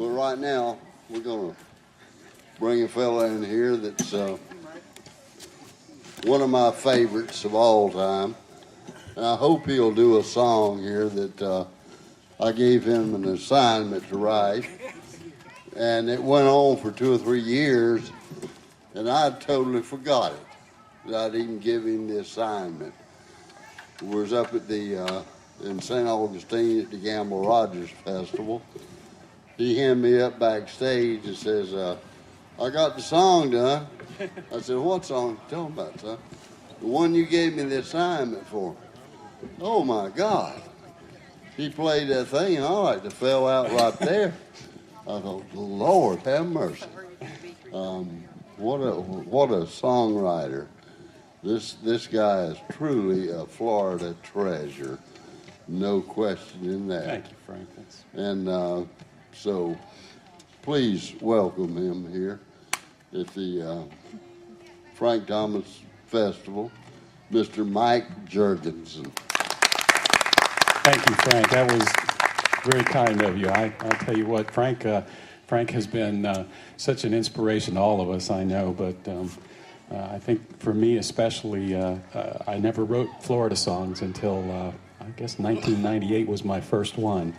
Well, right now, we're going to bring a fella in here that's one of my favorites of all time. And I hope he'll do a song here that I gave him an assignment to write. And it went on for 2 or 3 years, and I totally forgot it, that I'd even give him the assignment. We was up at the in St. Augustine at the Gamble Rogers Festival. He handed me up backstage and says, I got the song done. I said, what song you talking about, son? The one you gave me the assignment for. Oh, my God. He played that thing, and I like to fell out right there. I thought, Lord, have mercy. What a songwriter. This guy is truly a Florida treasure. No question in that. Thank you, Frank. And so please welcome him here at the Frank Thomas Festival, Mr. Mike Jurgensen. Thank you, Frank. That was very kind of you. I'll tell you what, Frank has been such an inspiration to all of us, I know, but I think for me especially, I never wrote Florida songs until I guess 1998 was my first one,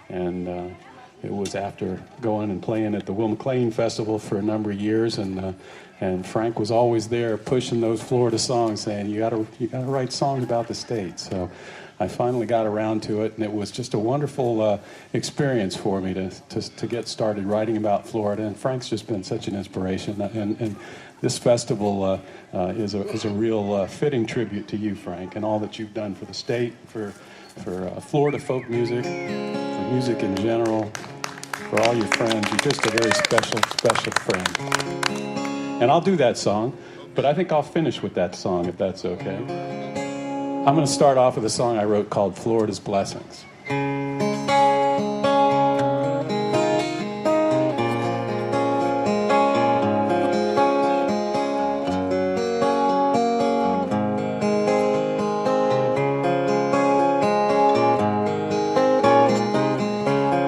and it was after going and playing at the Will McLean Festival for a number of years, and Frank was always there pushing those Florida songs, saying you gotta write songs about the state. So I finally got around to it, and it was just a wonderful experience for me to get started writing about Florida. And Frank's just been such an inspiration, and this festival is a real fitting tribute to you, Frank, and all that you've done for the state, for Florida folk music, for music in general, for all your friends. You're just a very special friend. And I'll do that song, but I think I'll finish with that song, if that's okay. I'm going to start off with a song I wrote called Florida's Blessings.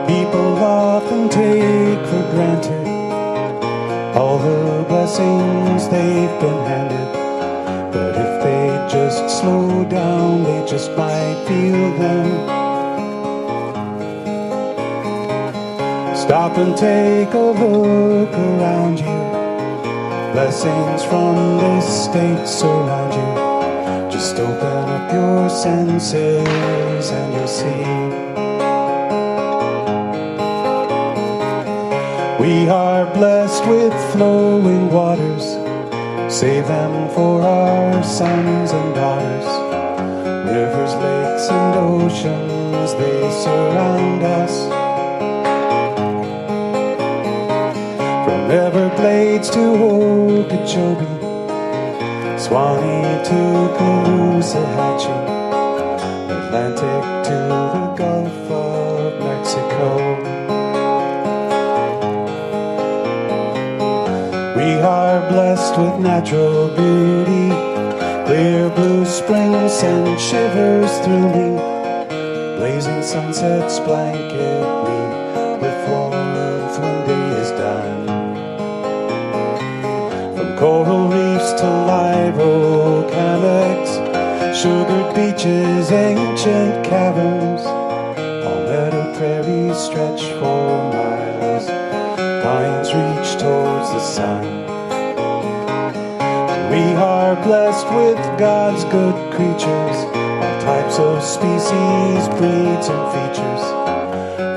People often take for granted all the blessings they've been handed, but if they just slow down, they just might feel them. Stop and take a look around you. Blessings from this state surround you. Just open up your senses and you'll see. We are blessed with flowing waters. Save them for our sons and daughters. Rivers, lakes, and oceans, they surround us. From Everglades to Okeechobee, Swanee to Caloosahatchee, Atlantic to the Gulf of Mexico. We are blessed with natural beauty. Clear blue springs send shivers through me. Blazing sunsets blanket me with warmth when day is done. From coral reefs to live oak hammocks, sugared beaches, ancient caverns, palmetto prairies stretch for miles. Pines reach towards the sun. We are blessed with God's good creatures, all types of species, breeds and features,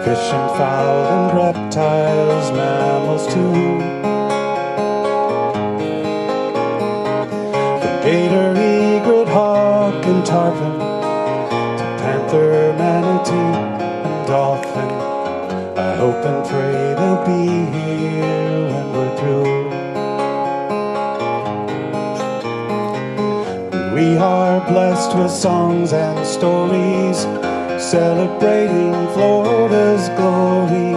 fish and fowl and reptiles, mammals too. From gator, egret, hawk and tarpon, to panther, manatee and dolphin, I hope and pray they'll be here when we're through. We are blessed with songs and stories, celebrating Florida's glory.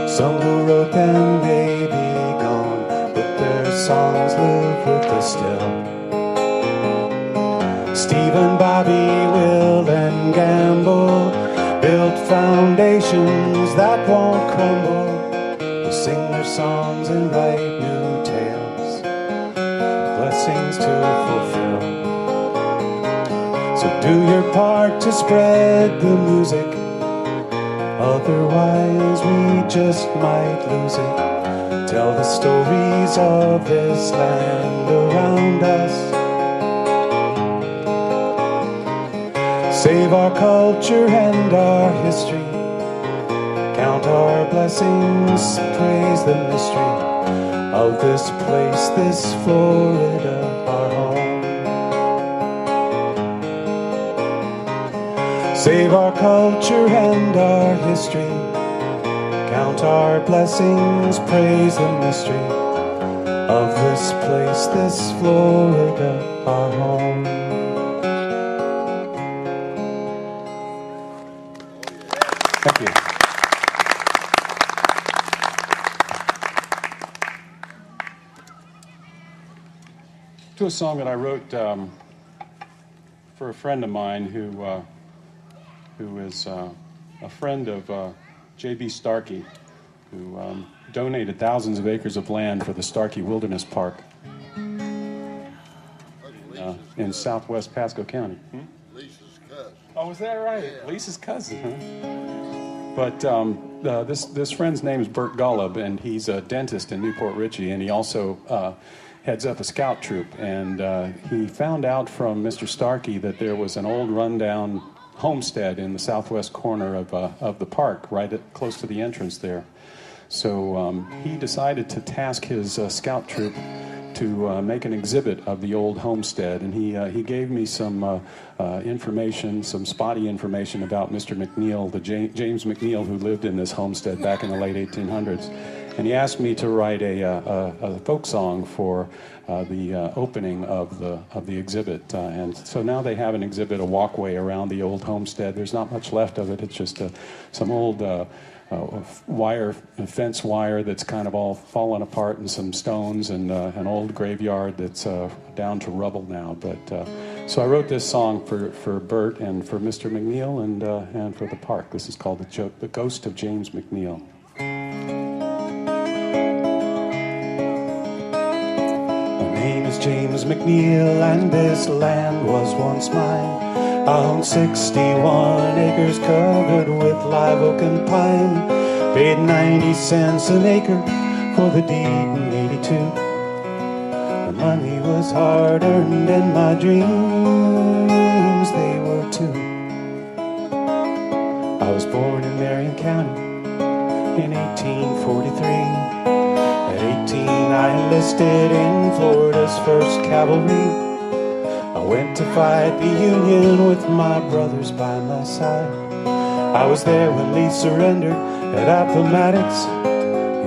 Some who wrote them may be gone, but their songs live with us still. Stephen, Bobby, Will, and Gamble built foundations that won't crumble. sing their songs and write new tales, blessings to fulfill. So do your part to spread the music, otherwise we just might lose it. Tell the stories of this land around us. Save our culture and our history. Count our blessings, praise the mystery of this place, this Florida, our home. Save our culture and our history. Count our blessings, praise the mystery of this place, this Florida, our home. Thank you. To a song that I wrote for a friend of mine who is a friend of J.B. Starkey, who donated thousands of acres of land for the Starkey Wilderness Park in southwest Pasco County. Lisa's cousin. Oh, is that right? Yeah. Lisa's cousin, huh? But this friend's name is Bert Golub, and he's a dentist in Newport Richey, and he also heads up a scout troop. And he found out from Mr. Starkey that there was an old rundown homestead in the southwest corner of the park, close to the entrance there. So he decided to task his scout troop to make an exhibit of the old homestead, and he gave me some information, some spotty information about Mr. McNeil, James McNeil, who lived in this homestead back in the late 1800s. And he asked me to write a folk song for the opening of the exhibit. And so now they have an exhibit, a walkway around the old homestead. There's not much left of it. It's just some old fence wire that's kind of all fallen apart, and some stones, and an old graveyard that's down to rubble now. But so I wrote this song for Bert and for Mr. McNeil and for the park. This is called The Ghost of James McNeil. My name is James McNeil, and this land was once mine. I owned 61 acres covered with live oak and pine. Paid 90 cents an acre for the deed in '82. The money was hard earned, and my dreams, they were too. I was born in Marion County in 1843. At 18 I enlisted in Florida's 1st Cavalry. I went to fight the Union with my brothers by my side. I was there when Lee surrendered at Appomattox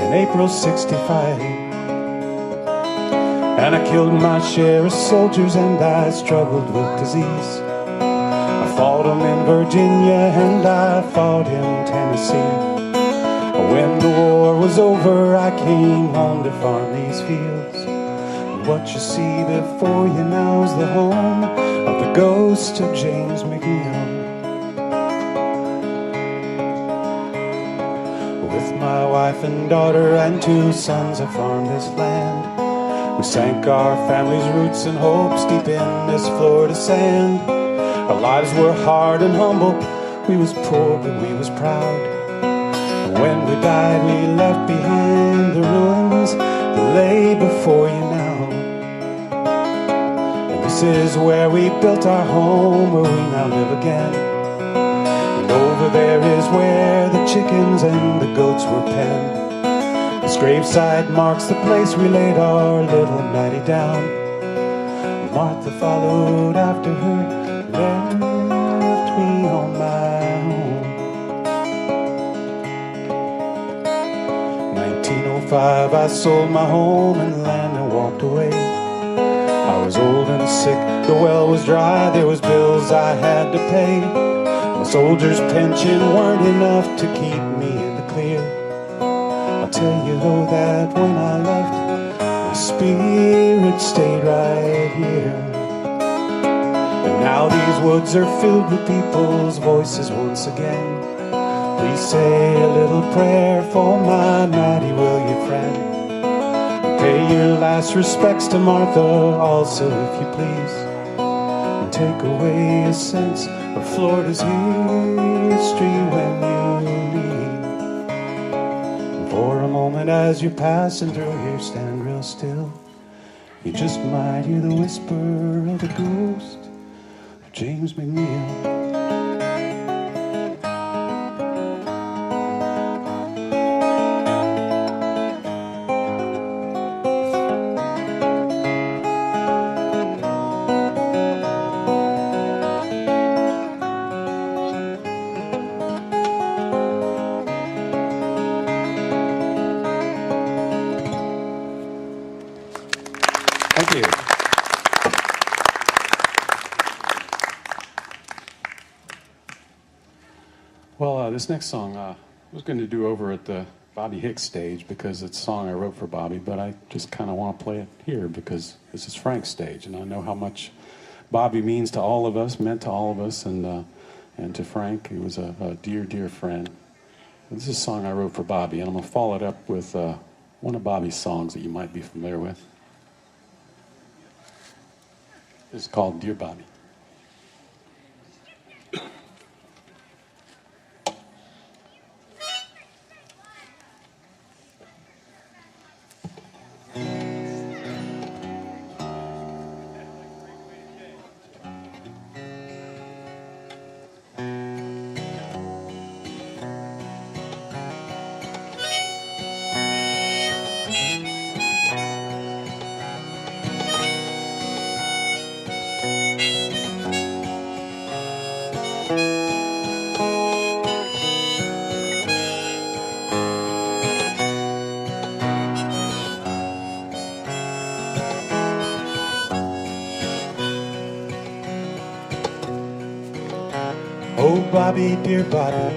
in April '65. And I killed my share of soldiers, and I struggled with disease. I fought him in Virginia, and I fought in Tennessee. When the war was over, I came home to farm these fields. And what you see before you now is the home of the ghost of James McNeil. With my wife and daughter and 2 sons, I farmed this land. We sank our family's roots and hopes deep in this Florida sand. Our lives were hard and humble. We was poor, but we was proud. When we died, we left behind the ruins that lay before you now. And this is where we built our home, where we now live again. And over there is where the chickens and the goats were penned. This graveside marks the place we laid our little Maddie down. Martha followed after her, left me on my own. 1905, I sold my home and land and walked away. I was old and sick, the well was dry, there was bills I had to pay. My soldier's pension weren't enough to keep me in the clear. I'll tell you though that when I left, my spirit stayed right here. And now these woods are filled with people's voices once again. Please say a little prayer for my Maddie, will you, friend? Pay your last respects to Martha also, if you please. And take away a sense of Florida's history when you leave. And for a moment as you're passing through here, stand real still. You just might hear the whisper of the ghost of James McNeil. Thank you. Well, this next song I was going to do over at the Bobby Hicks stage because it's a song I wrote for Bobby, but I just kind of want to play it here because this is Frank's stage, and I know how much Bobby means to all of us, meant to all of us, and to Frank, he was a dear, dear friend. This is a song I wrote for Bobby, and I'm going to follow it up with one of Bobby's songs that you might be familiar with. It's called Dear Bobby. Oh, Bobby, dear Bobby,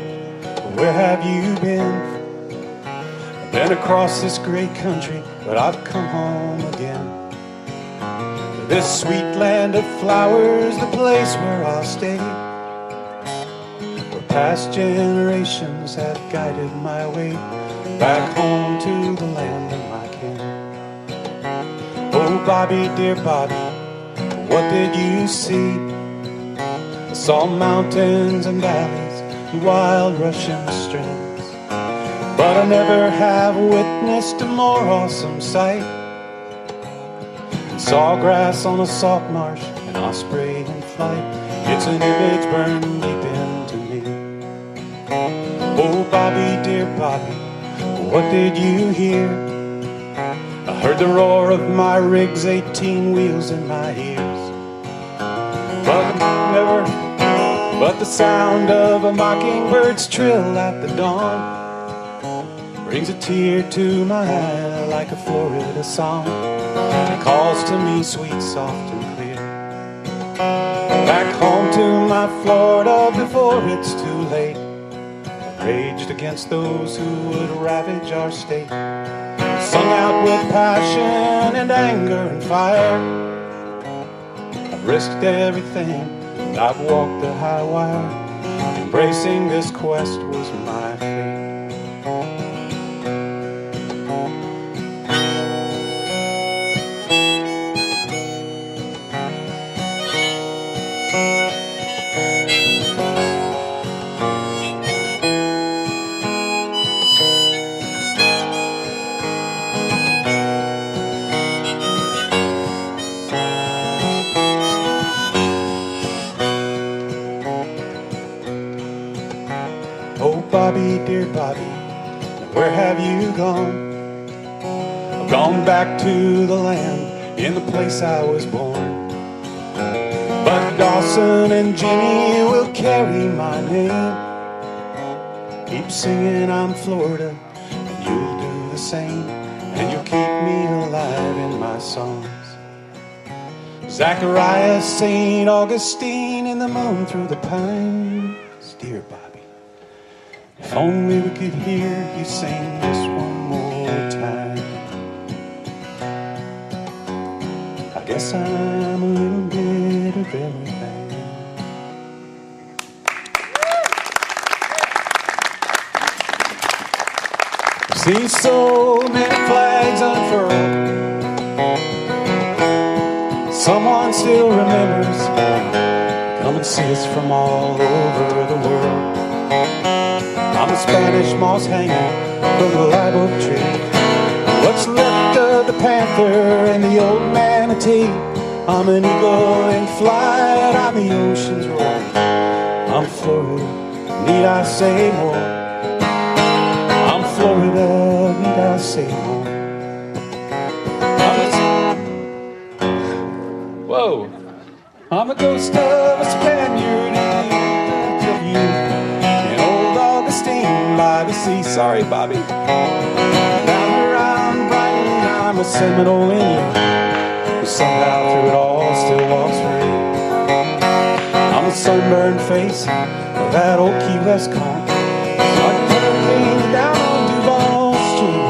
where have you been? I've been across this great country, but I've come home again. To this sweet land of flowers, the place where I'll stay, where past generations have guided my way, back home to the land of my kin. Oh, Bobby, dear Bobby, what did you see? I saw mountains and valleys and wild rushing streams, but I never have witnessed a more awesome sight than sawgrass on a salt marsh, an osprey in flight. It's an image burned deep into me. Oh, Bobby, dear Bobby, what did you hear? I heard the roar of my rig's 18 wheels in my ears, but the sound of a mockingbird's trill at the dawn brings a tear to my eye like a Florida song. It calls to me sweet, soft and clear, back home to my Florida before it's too late. I raged against those who would ravage our state, sung out with passion and anger and fire. I've risked everything, I've walked the high wire. Embracing this quest was my fate. Oh, Bobby, dear Bobby, where have you gone? I've gone back to the land in the place I was born, but Dawson and Jeannie will carry my name. Keep singing I'm Florida, and you'll do the same, and you'll keep me alive in my songs. Zacharias, St. Augustine, in the moon through the pines. Dear Bobby, if only we could hear you sing this one more time. I guess I'm a little bit of everything. See so many flags unfurled. Someone still remembers. Come and see us from all over the world. I'm a Spanish moss hanging from the live oak tree. What's left of the panther and the old manatee? I'm an eagle in flight on the ocean's roar. I'm Florida, need I say more? I'm Florida, need I say more? Whoa! I'm a ghost of a Spaniard of you in old Augustine by the sea. Sorry, Bobby. Down around Brighton, I'm a Seminole Indian who somehow through it all still walks free. I'm a sunburned face of that old Key West calm, like a hurricane down on Duval Street.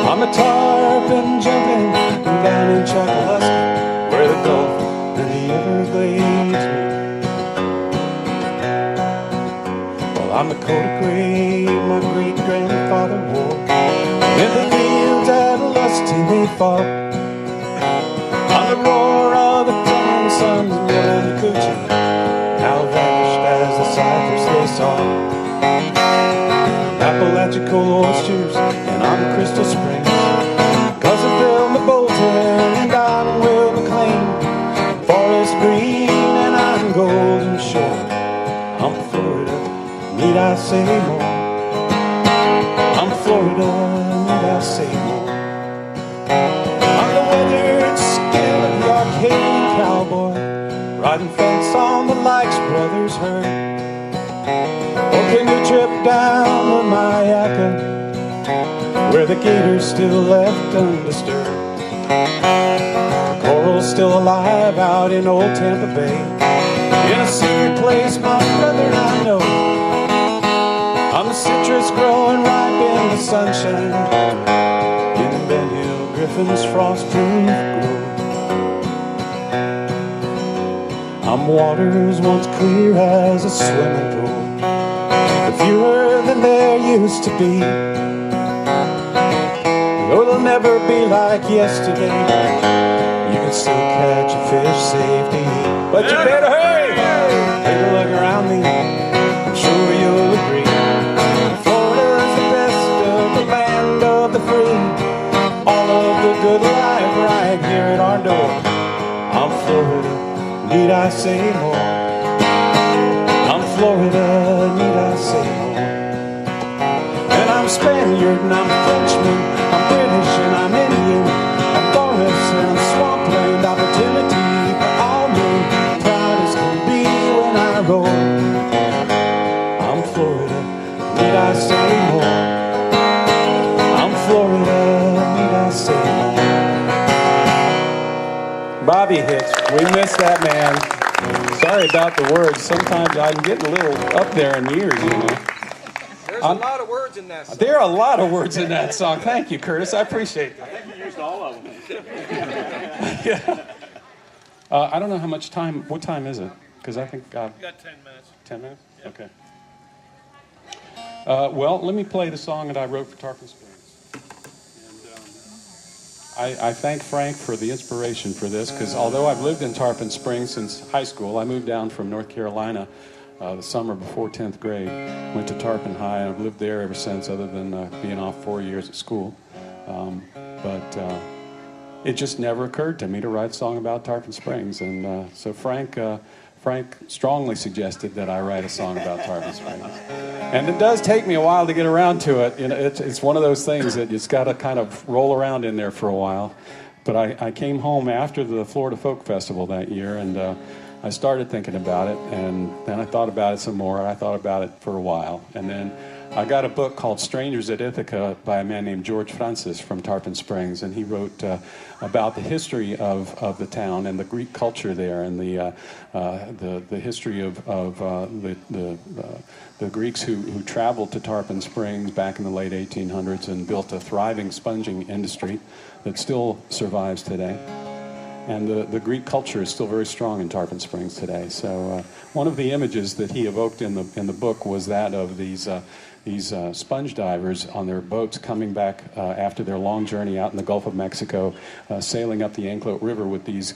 I'm a tarpon jumping down in Chocoloska, where the Gulf and the Everglades meet. Well, I'm the coat of gray my great-grandfather wore in the fields at Lusty they fought. I'm the roar of the drumming sons of Yellowcoochee, now vanished as the cypress they saw. Apalachicola oysters, and I'm Crystal Springs, 'cause of Bill Bolton and Don Will McLean. Forest green, and I'm Golden Shore. I'm Florida, need I say more? I'm Florida, need I say more? I'm the weathered skin of the Arcadian cowboy, riding fence on the Likes Brothers herd, or canoe trip down the Mayaca, where the gators still left undisturbed. Coral's still alive out in old Tampa Bay, in a secret place my brother and I know. I'm the citrus growing ripe in the sunshine, in Ben Hill Griffin's frost-proof grove. I'm waters once clear as a swimming pool, but fewer than there used to be. Though they'll never be like yesterday, you can still catch a fish safe to eat. But you better hurry! Take a look around me, I'm sure you'll agree. Florida's the best of the land of the free. All of the good life right here at our door. I'm Florida, need I say more? I'm Florida, need I say more? And I'm Spaniard and I'm Frenchman, I'm British and I'm Indian, I'm forest and I'm swampland, opportunity for all me, proud as can be when I roll. I'm Florida, need I say more? I'm Florida, need I say more? Bobby hits, we missed that man. Sorry about the words, sometimes I'm getting a little up there in years, you know. There's a lot of words in that song. There are a lot of words in that song. Thank you, Curtis. I appreciate that. I think you used all of them. Yeah. I don't know how much time. What time is it? Because I think You got 10 minutes. 10 minutes. Yep. Okay. Well, let me play the song that I wrote for Tarpon Springs. And I thank Frank for the inspiration for this, because although I've lived in Tarpon Springs since high school, I moved down from North Carolina the summer before 10th grade. Went to Tarpon High, and I've lived there ever since, other than being off 4 years at school. But it just never occurred to me to write a song about Tarpon Springs. And so Frank strongly suggested that I write a song about Tarpon Springs. And it does take me a while to get around to it. You know, it's one of those things that it's got to kind of roll around in there for a while. But I came home after the Florida Folk Festival that year, and I started thinking about it, and then I thought about it some more, and I thought about it for a while. And then I got a book called Strangers at Ithaca by a man named George Francis from Tarpon Springs, and he wrote about the history of the town and the Greek culture there, and the history of the Greeks who traveled to Tarpon Springs back in the late 1800s and built a thriving sponging industry that still survives today. And the Greek culture is still very strong in Tarpon Springs today. So one of the images that he evoked in the book was that of these sponge divers on their boats coming back after their long journey out in the Gulf of Mexico, sailing up the Anclote River with these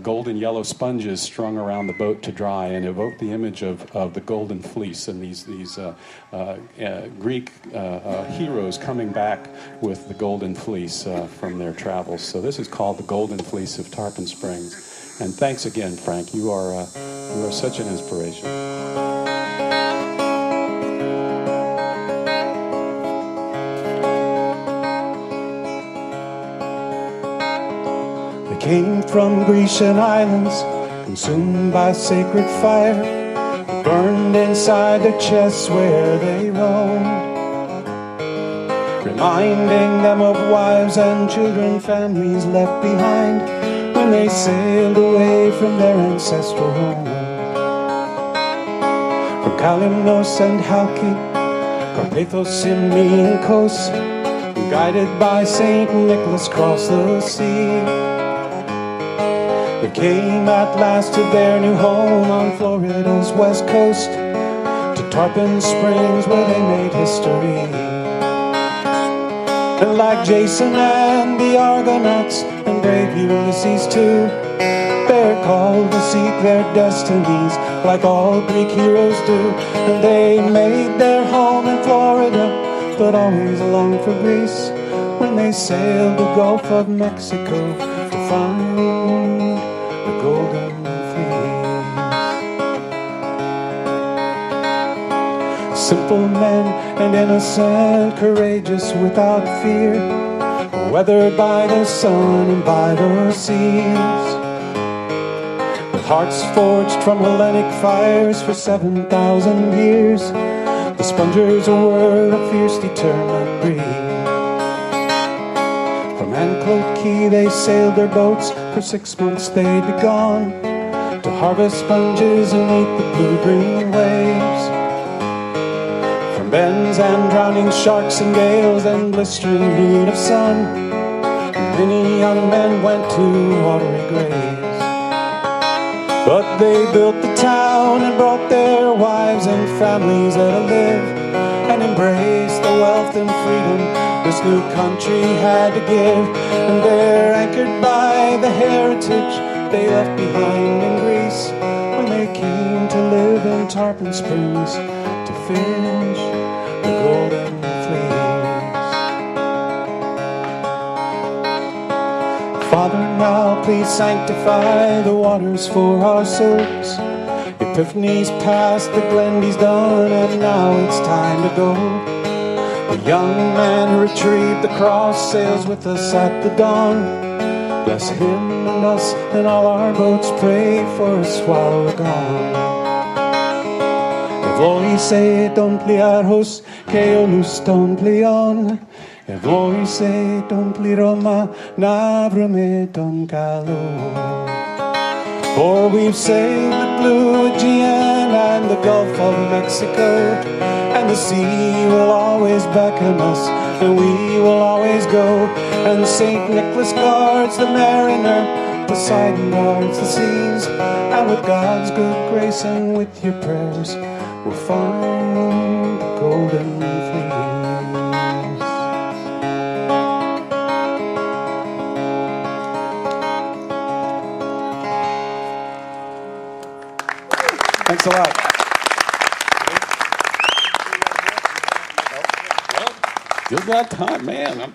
golden yellow sponges strung around the boat to dry, and evoke the image of the golden fleece and these Greek heroes coming back with the golden fleece from their travels. So this is called the Golden Fleece of Tarpon Springs. And thanks again, Frank. You are such an inspiration. Came from Grecian islands, consumed by sacred fire, burned inside their chests where they roamed, reminding them of wives and children, families left behind when they sailed away from their ancestral home. From Kalymnos and Halki, Carpathos, Simian coasts, guided by St. Nicholas crossed the sea. They came at last to their new home on Florida's west coast, to Tarpon Springs where they made history. And like Jason and the Argonauts and brave Ulysses too, they're called to seek their destinies like all Greek heroes do. And they made their home in Florida, but always longed for Greece when they sailed the Gulf of Mexico to find the golden fleece. Simple men and innocent, courageous without fear, weathered by the sun and by the seas, with hearts forged from Hellenic fires for 7,000 years. The Spongers were a fierce, determined breed. From Anclote Key they sailed their boats, for 6 months they'd be gone, to harvest sponges and meet the blue-green waves. From bends and drowning sharks and gales and blistering heat of sun, many young men went to watery graves. But they built the town and brought their wives and families there to live, and embraced the wealth and freedom this new country had to give. And they're anchored by the heritage they left behind in Greece when they came to live in Tarpon Springs to fish the golden fleece. Father, now please sanctify the waters for our souls. Epiphany's past, the Glendy's done, and now it's time to go. The young man who retrieved the cross sails with us at the dawn. Bless him and us and all our boats, pray for us while we're gone. Evoise ton pliarhos, keolus ton plion. Evoise ton pliroma, navrome ton kalo. For we've sailed the blue Aegean and the Gulf of Mexico, and the sea will always beckon us, and we will always go. And St. Nicholas guards the mariner, Poseidon guards the seas, and with God's good grace and with your prayers, we'll find the golden fleece. Thanks a lot. Still got time, man.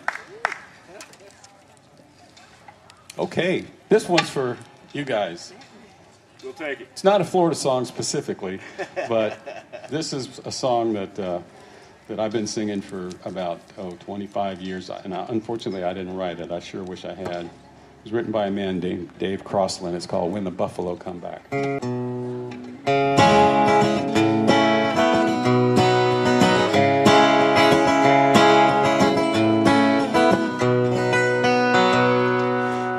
Okay, this one's for you guys. We'll take it. It's not a Florida song specifically, but this is a song that I've been singing for about 25 years, and unfortunately I didn't write it. I sure wish I had. It was written by a man named Dave Crossland. It's called When the Buffalo Come Back.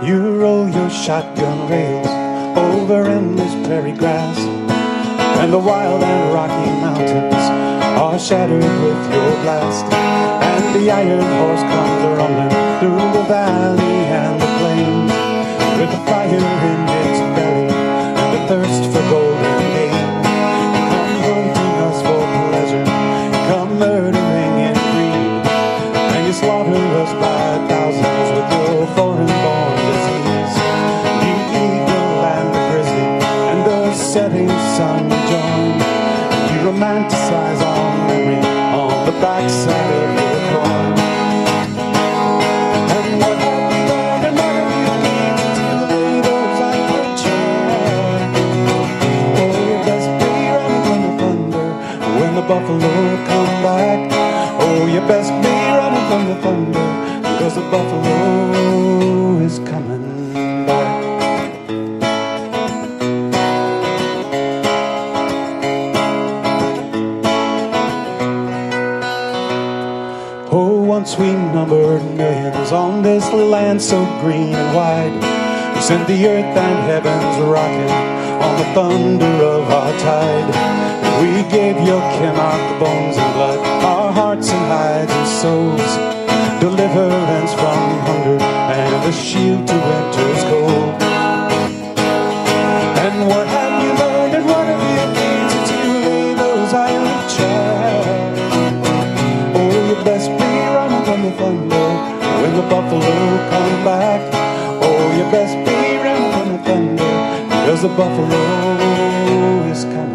You roll your shotgun rails over endless prairie grass, and the wild and rocky mountains are shattered with your blast. And the iron horse comes rumbling through the valley and the plains, with the fire in its belly and the thirst for golden gain. Come hunting us for pleasure, come murder murder us by thousands with your foreign-born disease. The eagle and the grizzly and the setting sun join. You romanticize our memory on the backside of your coin. And what have you learned and what have you gained until lay those iron child? Oh, you best be running from the thunder when the buffalo come back. Oh, you best be running from the thunder, because the buffalo is coming back. Oh, once we numbered millions on this little land so green and wide. We sent the earth and heavens rocking on the thunder of our tide. We gave your kin our bones and blood, our hearts and hides and souls, deliverance from hunger and a shield to winter's cold. And what have you learned and what have you gained since you lay those iron chains? Oh, you best be running from the thunder when the buffalo come back. Oh, you best be running from the thunder, because the buffalo is coming.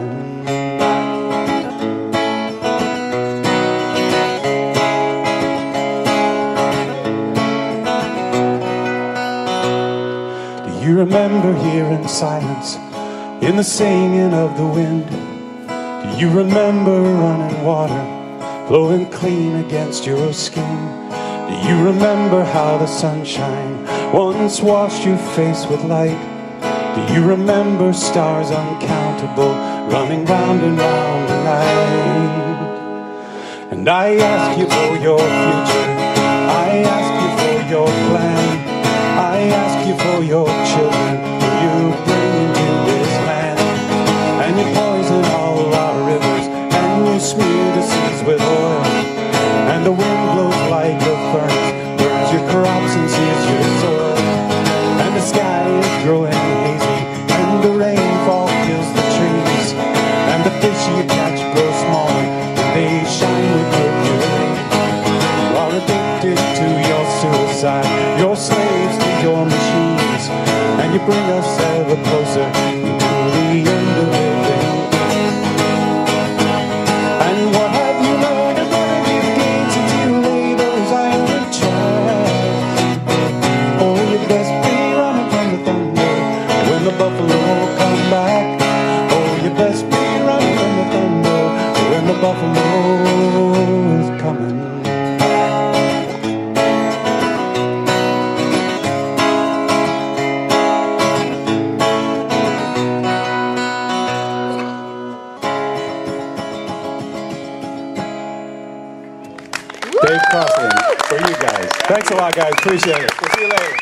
You remember hearing silence in the singing of the wind? Do you remember running water flowing clean against your skin? Do you remember how the sunshine once washed your face with light? Do you remember stars uncountable running round and round the night? And I ask you for your future, I ask you for your plan, I ask you for your children who you bring into this land. And you poison all our rivers, and you smear the seas with oil, and the wind blows like a furnace, burns your crops and sears your soil. And the sky is growing hazy, and the rainfall kills the trees, and the fish you catch grow smaller, and they shine with mercury. You are addicted to your suicide, you're slaves to your machines, and you bring us ever closer to the end of living. And what have you learned and what have you gained since you lay those iron chains? Oh, you best be running from the thunder when the buffalo come back. Oh, you best be running from the thunder when the buffalo is coming. Dave Crossley for you guys. Thanks a lot, guys. Appreciate it. We'll see you later.